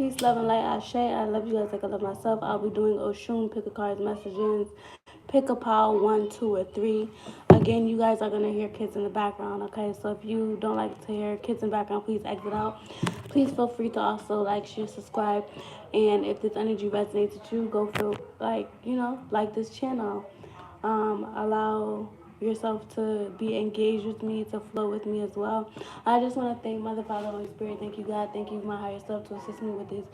Peace, love, and light. Ashe. I love you guys like I love myself. I'll be doing OSHUN, pick a card's messages, pick a pile 1, 2, or 3. Again, you guys are going to hear kids in the background, okay? So if you don't like to hear kids in the background, please exit out. Please feel free to also like, share, subscribe. And if this energy resonates with you, go feel like, like this channel. Allow yourself to be engaged with me, to flow with me as well. I just want to thank Mother, Father, Holy Spirit. Thank you, God. Thank you, my higher self, to assist me with this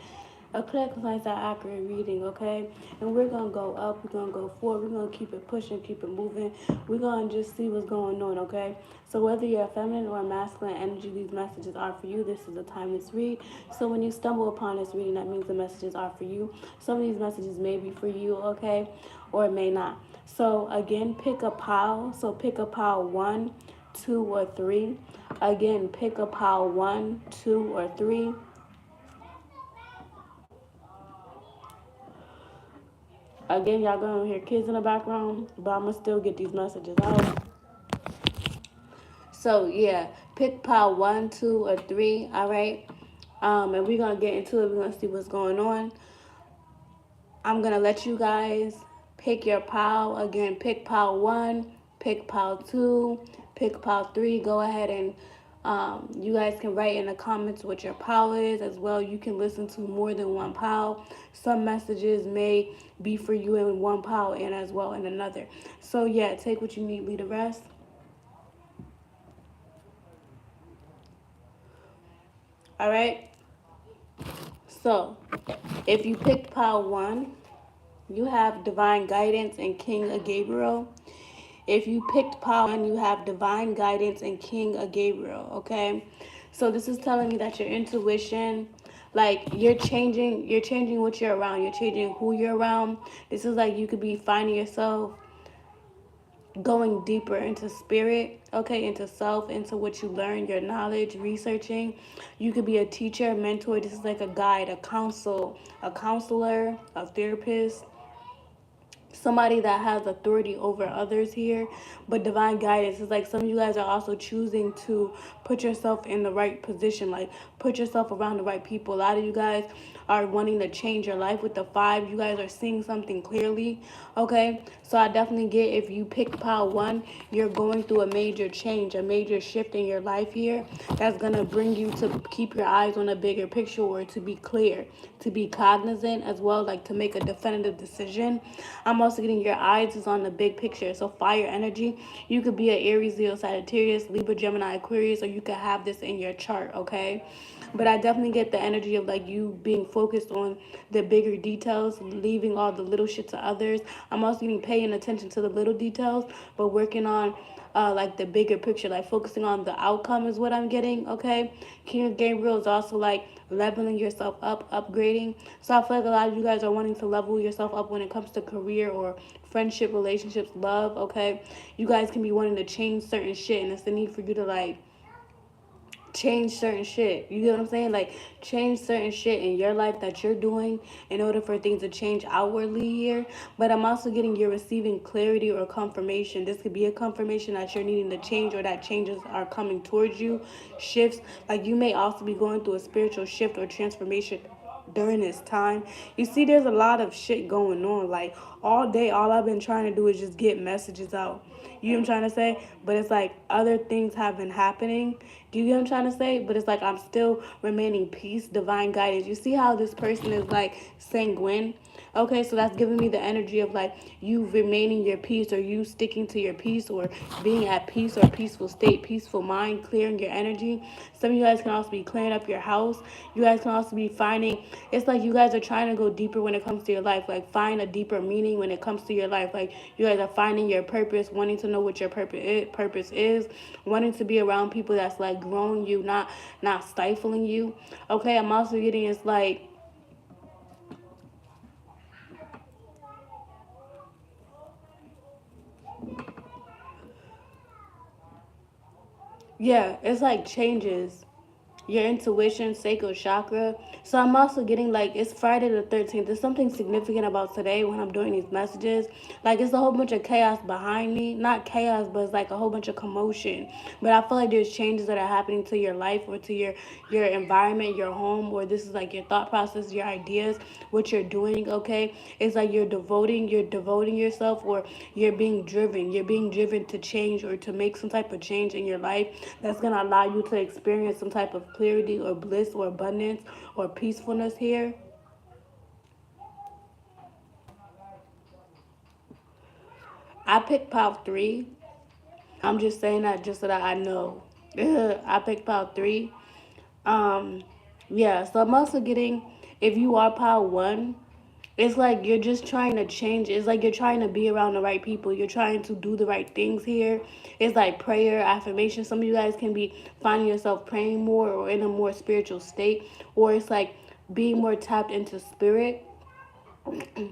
a clear, concise, and accurate reading, okay? And we're going to go up. We're going to go forward. We're going to keep it pushing, keep it moving. We're going to just see what's going on, okay? So whether you're a feminine or a masculine energy, these messages are for you. This is a timeless read. So when you stumble upon this reading, that means the messages are for you. Some of these messages may be for you, okay? Or it may not. So again, pick a pile. So pick a pile 1, 2, or 3. Again, pick a pile 1, 2, or 3. Again, y'all gonna hear kids in the background, but I'm gonna still get these messages out. So yeah, pick pile 1, 2, or 3. All right. And we're gonna get into it. We're gonna see what's going on. I'm gonna let you guys pick your pile. Again, pick pile 1, pick pile 2, pick pile 3. Go ahead and you guys can write in the comments what your pile is as well. You can listen to more than one pile. Some messages may be for you in one pile and as well in another. So yeah, take what you need, leave the rest. All right. So if you picked pile 1, you have divine guidance and King of Gabriel. If you picked pile 1, you have divine guidance and King of Gabriel, okay? So this is telling me that your intuition, like you're changing what you're around. You're changing who you're around. This is like you could be finding yourself going deeper into spirit, okay, into self, into what you learn, your knowledge, researching. You could be a teacher, a mentor. This is like a guide, a counselor, a therapist, somebody that has authority over others here. But divine guidance is like some of you guys are also choosing to put yourself in the right position, like put yourself around the right people. A lot of you guys are wanting to change your life with the 5. You guys are seeing something clearly, okay? So I definitely get, if you pick pile 1, you're going through a major change, a major shift in your life here that's going to bring you to keep your eyes on a bigger picture, or to be clear, to be cognizant as well, like to make a definitive decision. I'm also getting your eyes is on the big picture. So fire energy, you could be an Aries, Leo, Sagittarius, Libra, Gemini, Aquarius, or you could have this in your chart, okay? But I definitely get the energy of like you being focused on the bigger details, leaving all the little shit to others. I'm also getting paying attention to the little details, but working on like the bigger picture, like focusing on the outcome is what I'm getting, okay? King of Gabriel is also like leveling yourself up, upgrading. So I feel like a lot of you guys are wanting to level yourself up when it comes to career or friendship, relationships, love, okay? You guys can be wanting to change certain shit, and it's the need for you to like change certain shit. You get what I'm saying? Like change certain shit in your life that you're doing in order for things to change outwardly here. But I'm also getting you're receiving clarity or confirmation. This could be a confirmation that you're needing to change, or that changes are coming towards you. Shifts. Like you may also be going through a spiritual shift or transformation during this time. You see, there's a lot of shit going on. Like all day, all I've been trying to do is just get messages out. You know what I'm trying to say? But it's like other things have been happening. Do you get what I'm trying to say? But it's like I'm still remaining peace, divine guidance. You see how this person is like sanguine? Okay, so that's giving me the energy of like you remaining your peace, or you sticking to your peace, or being at peace or peaceful state, peaceful mind, clearing your energy. Some of you guys can also be clearing up your house. You guys can also be finding, it's like you guys are trying to go deeper when it comes to your life, like find a deeper meaning when it comes to your life. Like you guys are finding your purpose, wanting to know what your purpose is, wanting to be around people that's like growing you, not stifling you. Okay, I'm also getting, it's like yeah, it's like changes. your intuition, sacral chakra. So I'm also getting like it's Friday the 13th. There's something significant about today when I'm doing these messages. Like it's a whole bunch of chaos behind me. Not chaos, but it's like a whole bunch of commotion. But I feel like there's changes that are happening to your life or to your environment, your home, or this is like your thought process, your ideas, what you're doing, okay? It's like you're devoting yourself, or you're being driven to change or to make some type of change in your life that's going to allow you to experience some type of clarity or bliss or abundance or peacefulness here. I picked pile 3. I'm just saying that just so that I know. I picked pile 3. um yeah, so I'm also getting, if you are pile 1, it's like you're just trying to change. It's like you're trying to be around the right people. You're trying to do the right things here. It's like prayer, affirmation. Some of you guys can be finding yourself praying more or in a more spiritual state, or it's like being more tapped into spirit.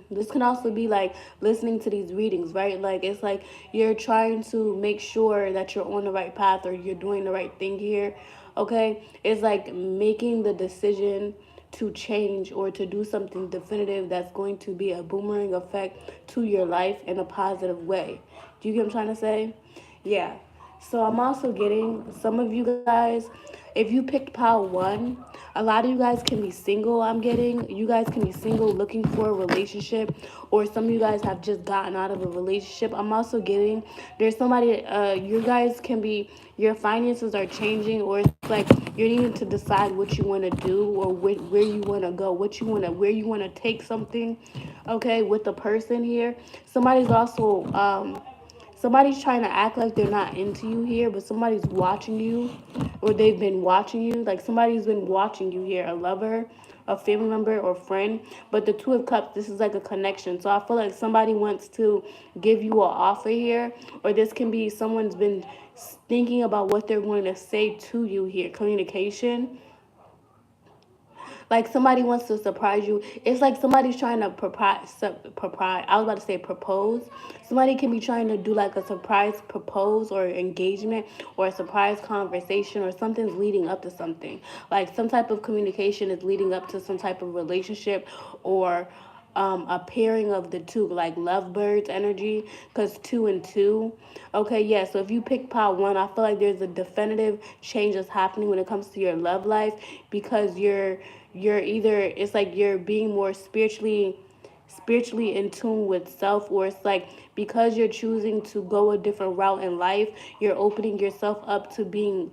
This can also be like listening to these readings, right? Like it's like you're trying to make sure that you're on the right path or you're doing the right thing here. Okay? It's like making the decision to change or to do something definitive that's going to be a boomerang effect to your life in a positive way. Do you get what I'm trying to say? Yeah. So I'm also getting some of you guys, if you picked pile 1, a lot of you guys can be single. I'm getting you guys can be single looking for a relationship, or some of you guys have just gotten out of a relationship. I'm also getting there's somebody, you guys can be, your finances are changing, or it's like you're needing to decide what you want to do, or where you want to go, where you want to take something, okay, with the person here. Somebody's also somebody's trying to act like they're not into you here, but somebody's watching you, or they've been watching you. Like somebody's been watching you here, a lover, a family member, or friend. But the Two of Cups, this is like a connection. So I feel like somebody wants to give you an offer here, or this can be someone's been thinking about what they're going to say to you here. Communication, like somebody wants to surprise you. It's like somebody's trying to I was about to say propose. Somebody can be trying to do like a surprise propose or engagement or a surprise conversation, or something's leading up to something. Like some type of communication is leading up to some type of relationship, or a pairing of the two, like lovebirds energy, because 2 and 2. Okay, yeah. So if you pick pile 1, I feel like there's a definitive change that's happening when it comes to your love life, because you're either, it's like you're being more spiritually in tune with self, or it's like because you're choosing to go a different route in life, you're opening yourself up to being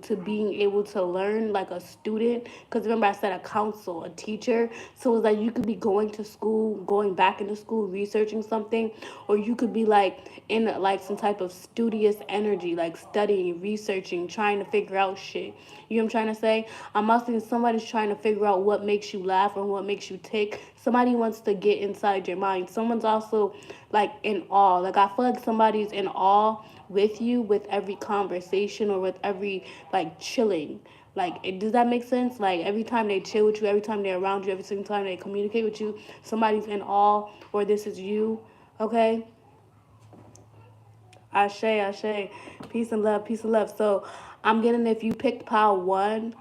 able to learn like a student. Because remember I said a counsel, a teacher. So it's like you could be going to school, going back into school, researching something, or you could be like in like some type of studious energy, like studying, researching, trying to figure out shit. You know what I'm trying to say? I'm also thinking somebody's trying to figure out what makes you laugh or what makes you tick. Somebody wants to get inside your mind. Someone's also like in awe. Like I feel like somebody's in awe with you with every conversation, or with every like chilling. Like, does that make sense? Like every time they chill with you, every time they're around you, every single time they communicate with you, somebody's in awe, or this is you. Okay? Ashe, ashe. Peace and love, peace and love. So I'm getting, if you picked pile 1,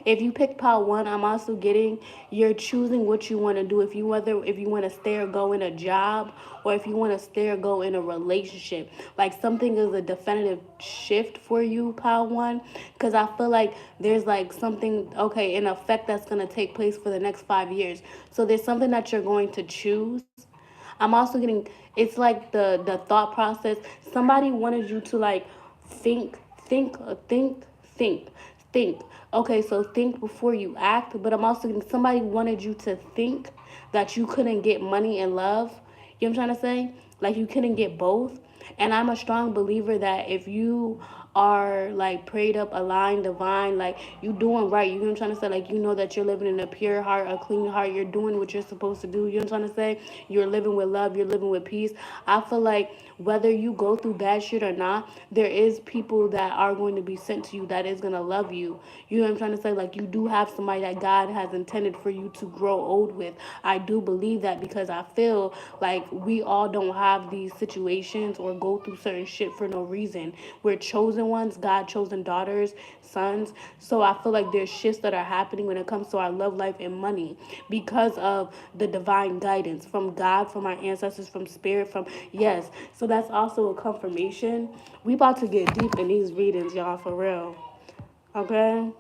if you pick pile 1, I'm also getting you're choosing what you want to do. If you want to stay or go in a job, or if you want to stay or go in a relationship. Like something is a definitive shift for you, pile 1. Because I feel like there's like something, okay, an effect that's going to take place for the next 5 years. So there's something that you're going to choose. I'm also getting, it's like the thought process. Somebody wanted you to like think, think, think. Okay, so think before you act. But I'm also getting, somebody wanted you to think that you couldn't get money and love. You know what I'm trying to say? Like you couldn't get both. And I'm a strong believer that if you are like prayed up, aligned, divine, like you doing right, you know what I'm trying to say? Like you know that you're living in a pure heart, a clean heart, you're doing what you're supposed to do, you know what I'm trying to say? You're living with love, you're living with peace. I feel like whether you go through bad shit or not, there is people that are going to be sent to you that is going to love you. You know what I'm trying to say? Like you do have somebody that God has intended for you to grow old with. I do believe that, because I feel like we all don't have these situations or go through certain shit for no reason. We're chosen chosen ones, God chosen daughters, sons. So I feel like there's shifts that are happening when it comes to our love life and money because of the divine guidance from God, from our ancestors, from spirit, from, yes. So that's also a confirmation. We about to get deep in these readings, y'all, for real. Okay?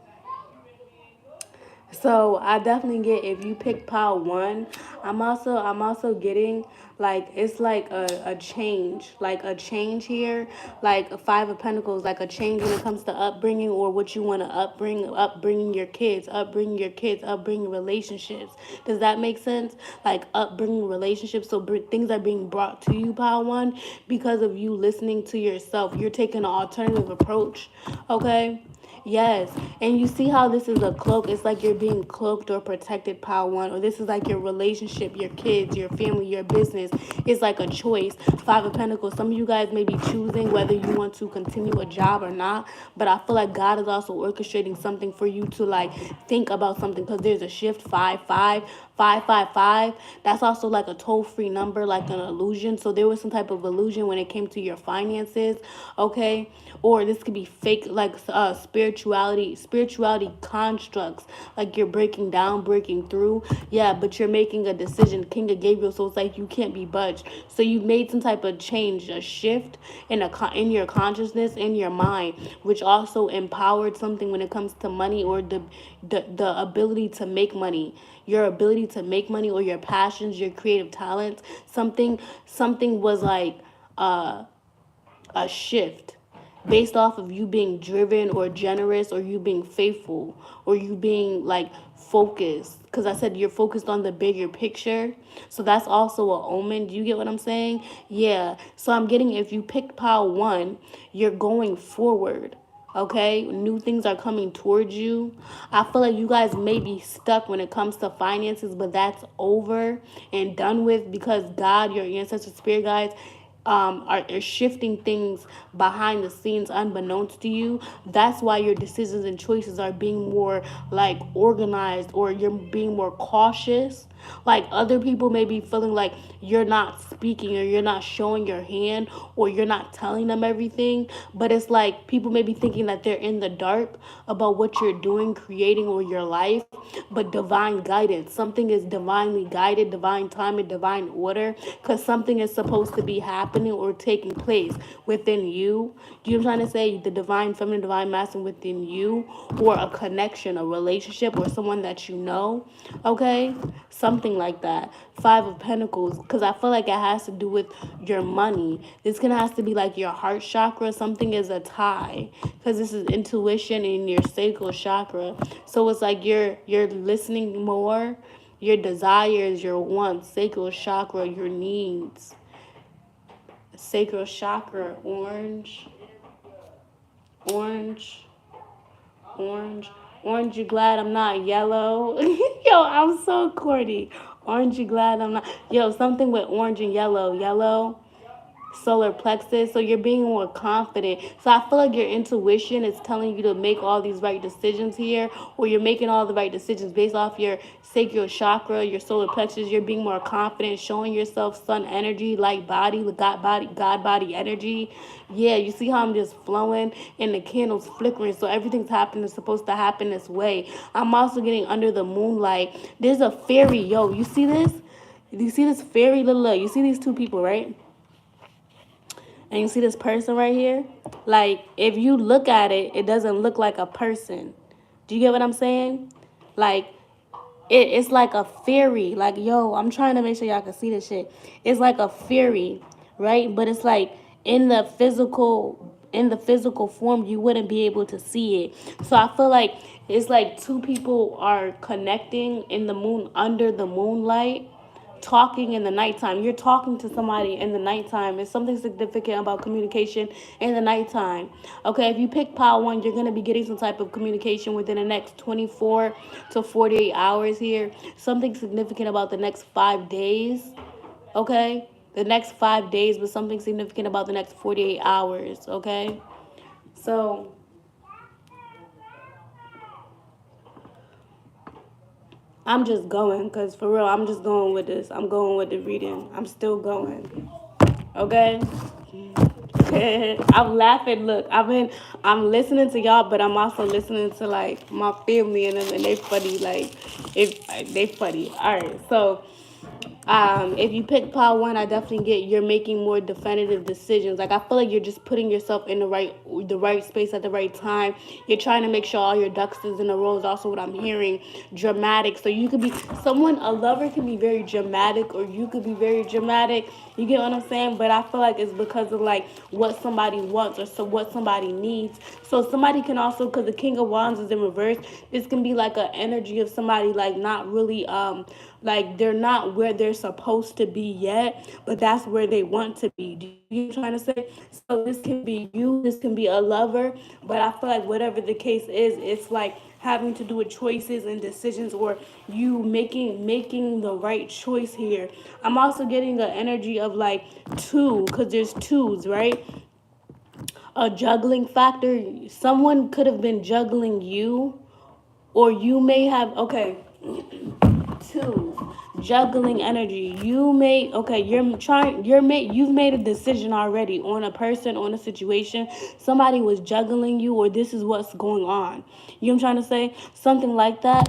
So I definitely get, if you pick pile 1, I'm also getting like, it's like a change, like a change here, like a 5 of Pentacles, like a change when it comes to upbringing or what you want to upbringing your kids, upbringing relationships. Does that make sense? Like upbringing relationships. So things are being brought to you, pile 1, because of you listening to yourself. You're taking an alternative approach. Okay? Yes, and you see how this is a cloak. It's like you're being cloaked or protected, pile 1. Or this is like your relationship, your kids, your family, your business. It's like a choice. 5 of Pentacles. Some of you guys may be choosing whether you want to continue a job or not. But I feel like God is also orchestrating something for you to like think about something, because there's a shift. 55555. That's also like a toll-free number, like an illusion. So there was some type of illusion when it came to your finances. Okay, or this could be fake, like spirituality constructs, like you're breaking down, breaking through. Yeah, but you're making a decision, King of Gabriel. So it's like you can't be budged. So you made some type of change, a shift in your consciousness, in your mind, which also empowered something when it comes to money, or the ability to make money, your ability to make money, or your passions, your creative talents. Something was like a shift based off of you being driven or generous, or you being faithful, or you being like focused, because I said you're focused on the bigger picture. So that's also an omen. Do you get what I'm saying? Yeah. So I'm getting, if you pick pile 1, you're going forward. Okay, new things are coming towards you. I feel like you guys may be stuck when it comes to finances, but that's over and done with, because God, your ancestors, spirit guides, are shifting things behind the scenes unbeknownst to you. That's why your decisions and choices are being more like organized, or you're being more cautious. Like other people may be feeling like you're not speaking, or you're not showing your hand, or you're not telling them everything. But it's like people may be thinking that they're in the dark about what you're doing, creating, or your life. But divine guidance, something is divinely guided, divine time and divine order, because something is supposed to be happening or taking place within you. Do you know what I'm trying to say? The divine feminine, divine masculine within you, or a connection, a relationship, or someone that you know. Okay, something like that. 5 of Pentacles, because I feel like it has to do with your money. This can has to be like your heart chakra. Something is a tie, because this is intuition in your sacral chakra. So it's like you're listening more, your desires, your wants, sacral chakra, your needs. Sacral chakra, orange, orange, orange. Orange, you glad I'm not yellow? Yo, I'm so corny. Orange, you glad I'm not. Yo, something with orange and yellow. Yellow, solar plexus. So you're being more confident. So I feel like your intuition is telling you to make all these right decisions here, or you're making all the right decisions based off your sacral chakra, your solar plexus. You're being more confident, showing yourself sun energy, light body, with God body energy. Yeah, you see how I'm just flowing and the candles flickering. So everything's happening, it's supposed to happen this way. I'm also getting under the moonlight. There's a fairy. Yo, you see this? You see this fairy little, you see these two people, right? And you see this person right here? Like, if you look at it, it doesn't look like a person. Do you get what I'm saying? Like, it's like a fairy. Like, yo, I'm trying to make sure y'all can see this shit. It's like a fairy, right? But it's like in the physical form, you wouldn't be able to see it. So I feel like it's like two people are connecting in the moon, under the moonlight, talking in the nighttime. You're talking to somebody in the nighttime. It's something significant about communication in the nighttime. Okay, if you pick pile 1, you're going to be getting some type of communication within the next 24 to 48 hours here. Something significant about the next 5 days. Okay, the next 5 days, but something significant about the next 48 hours. Okay, so I'm just going, because for real, I'm just going with this. I'm going with the reading. I'm still going. Okay? I'm laughing. Look, I'm listening to y'all, but I'm also listening to like my family and them, and they funny. Like, if they funny. All right, so if you pick pile one, I definitely get you're making more definitive decisions. Like, I feel like you're just putting yourself in the right space at the right time. You're trying to make sure all your ducks is in a row is also what I'm hearing. Dramatic. So you could be a lover can be very dramatic, or you could be very dramatic. You get what I'm saying? But I feel like it's because of like what somebody wants, or so what somebody needs. So somebody can also, because the King of Wands is in reverse, this can be like an energy of somebody like not really like they're not where they're supposed to be yet, but that's where they want to be. Do you know what I'm trying to say? So this can be you, this can be a lover, but I feel like whatever the case is, it's like having to do with choices and decisions, or you making the right choice here. I'm also getting the energy of like two, because there's twos, right? A juggling factor. Someone could have been juggling you, or you may have, okay, two, juggling energy. You've made a decision already on a person, on a situation. Somebody was juggling you, or this is what's going on. You know what I'm trying to say? Something like that.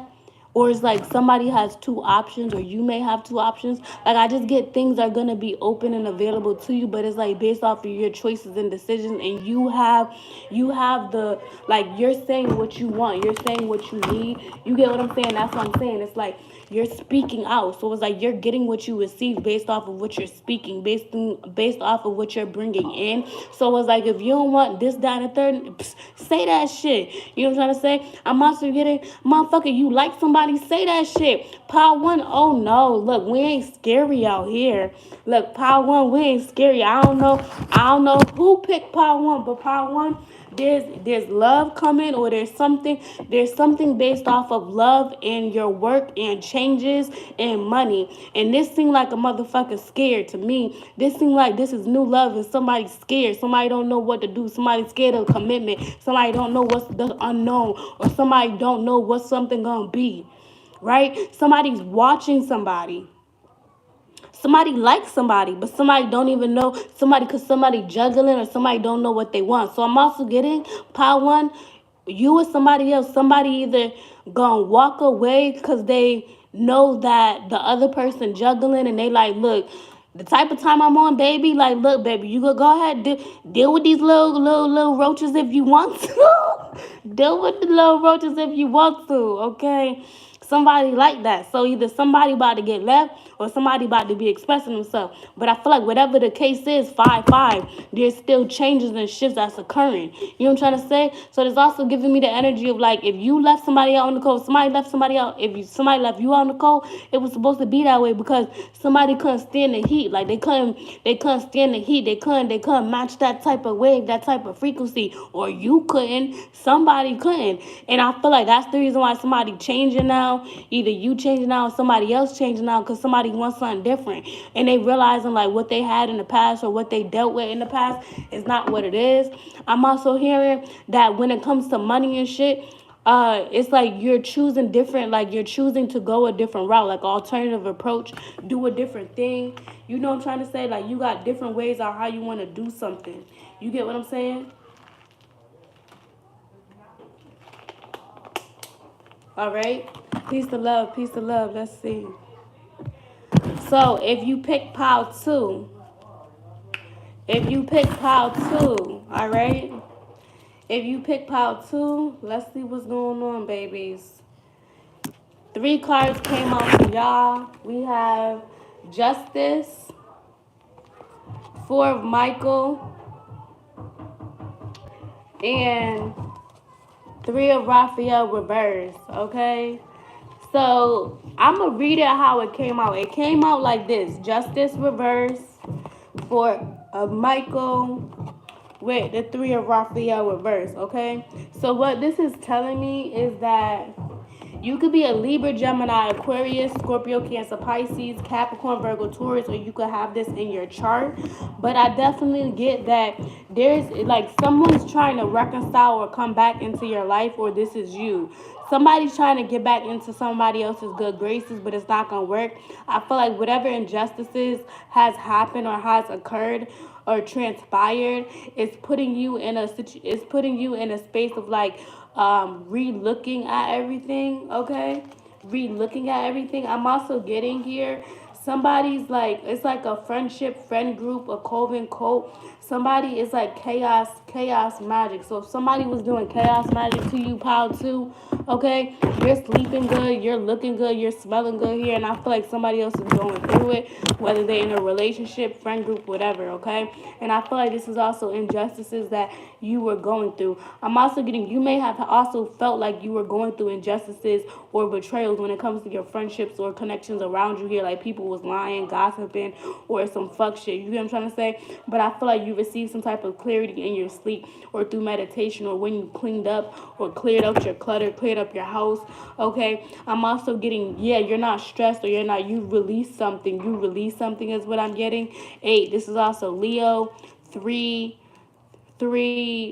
Or it's like somebody has two options, or you may have two options. Like, I just get things are gonna be open and available to you, but it's like based off of your choices and decisions, and you have the, like, you're saying what you want, you're saying what you need. You get what I'm saying? That's what I'm saying. It's like you're speaking out. So it's like you're getting what you receive based off of what you're speaking, based off of what you're bringing in. So it's like, if you don't want this, that, and the third, say that shit. You know what I'm trying to say? I'm also getting, motherfucker, you like somebody, say that shit. Pile one, oh no, look, we ain't scary out here. Look, pile one, we ain't scary. I don't know who picked pile one, but pile one, there's love coming, or there's something based off of love and your work and changes and money. And this seemed like a motherfucker scared to me. This seemed like this is new love, and somebody's scared. Somebody don't know what to do. Somebody scared of commitment. Somebody don't know what's the unknown, or somebody don't know what something gonna be. Right? Somebody's watching somebody. Somebody likes somebody, but somebody don't even know somebody, because somebody juggling, or somebody don't know what they want. So I'm also getting pile one, you or somebody else, somebody either gonna walk away because they know that the other person juggling, and they like, look, the type of time I'm on, baby, like, look, baby, you go ahead, deal with these little roaches if you want to. Deal with the little roaches if you want to, okay? Somebody like that. So either somebody about to get left, or somebody about to be expressing themselves. But I feel like whatever the case is, 5-5, there's still changes and shifts that's occurring. You know what I'm trying to say? So there's also giving me the energy of like, if you left somebody out on the cold, somebody left somebody out. If somebody left you out on the cold, it was supposed to be that way, because somebody couldn't stand the heat. Like, they couldn't stand the heat. They couldn't match that type of wave, that type of frequency. Or you couldn't. Somebody couldn't. And I feel like that's the reason why somebody changing now. Either you changing now, or somebody else changing now, because somebody wants something different, and they realizing like what they had in the past, or what they dealt with in the past, is not what it is. I'm also hearing that when it comes to money and shit, it's like you're choosing different, like you're choosing to go a different route, like alternative approach, do a different thing. You know what I'm trying to say? Like, you got different ways on how you want to do something. You get what I'm saying? All right. Peace to love. Peace to love. Let's see. So if you pick pile two, all right. If you pick pile two, let's see what's going on, babies. 3 cards came out for y'all. We have Justice, 4 of Michael, and 3 of Raphael reverse. Okay. So I'm gonna read it how it came out. It came out like this: Justice reverse, 4 of Michael, with the 3 of Raphael reverse. Okay. So what this is telling me is that You could be a Libra, Gemini, Aquarius, Scorpio, Cancer, Pisces, Capricorn, Virgo, Taurus, or you could have this in your chart. But I definitely get that there's like someone's trying to reconcile or come back into your life, or this is you. Somebody's trying to get back into somebody else's good graces, but it's not going to work. I feel like whatever injustices has happened or has occurred or transpired is putting you in a space of like re-looking at everything, okay? Re-looking at everything. I'm also getting here somebody's like, it's like a friend group, a coven cult. Somebody is like chaos magic. So if somebody was doing chaos magic to you, pile two, okay, you're sleeping good, you're looking good, you're smelling good here, and I feel like somebody else is going through it, whether they're in a relationship, friend group, whatever, okay? And I feel like this is also injustices that you were going through. I'm also getting, you may have also felt like you were going through injustices or betrayals when it comes to your friendships or connections around you here, like people was lying, gossiping, or some fuck shit. You get what I'm trying to say? But I feel like you received some type of clarity in your sleep or through meditation or when you cleaned up or cleared up your clutter, cleared up your house, okay? I'm also getting, yeah, you're not stressed or you're not, you release something. You release something is what I'm getting. 8, this is also Leo. 3,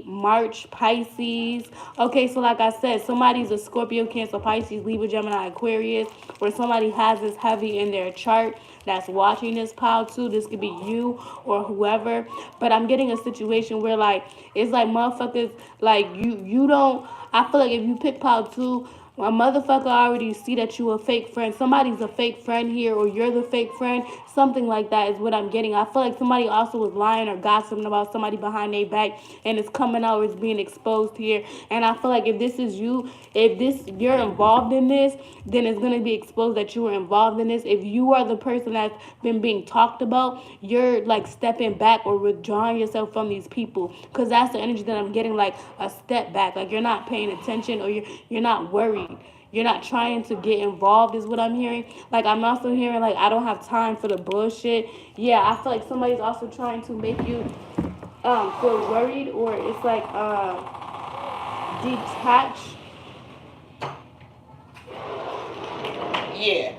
March, Pisces. Okay, so like I said, somebody's a Scorpio, Cancer, Pisces, Libra, Gemini, Aquarius, or somebody has this heavy in their chart that's watching this pile too. This could be you or whoever. But I'm getting a situation where like it's like motherfuckers like you don't. I feel like if you pick pile two, a motherfucker already see that you a fake friend. Somebody's a fake friend here, or you're the fake friend. Something like that is what I'm getting. I feel like somebody also was lying or gossiping about somebody behind their back, and it's coming out, it's being exposed here. And I feel like if this is you, if this you're involved in this, then it's gonna be exposed that you were involved in this. If you are the person that's been being talked about, you're like stepping back or withdrawing yourself from these people, because that's the energy that I'm getting, like a step back. Like you're not paying attention, or you're not worried. You're not trying to get involved is what I'm hearing. Like I'm also hearing like I don't have time for the bullshit. Yeah, I feel like somebody's also trying to make you feel worried, or it's like detached. Yeah.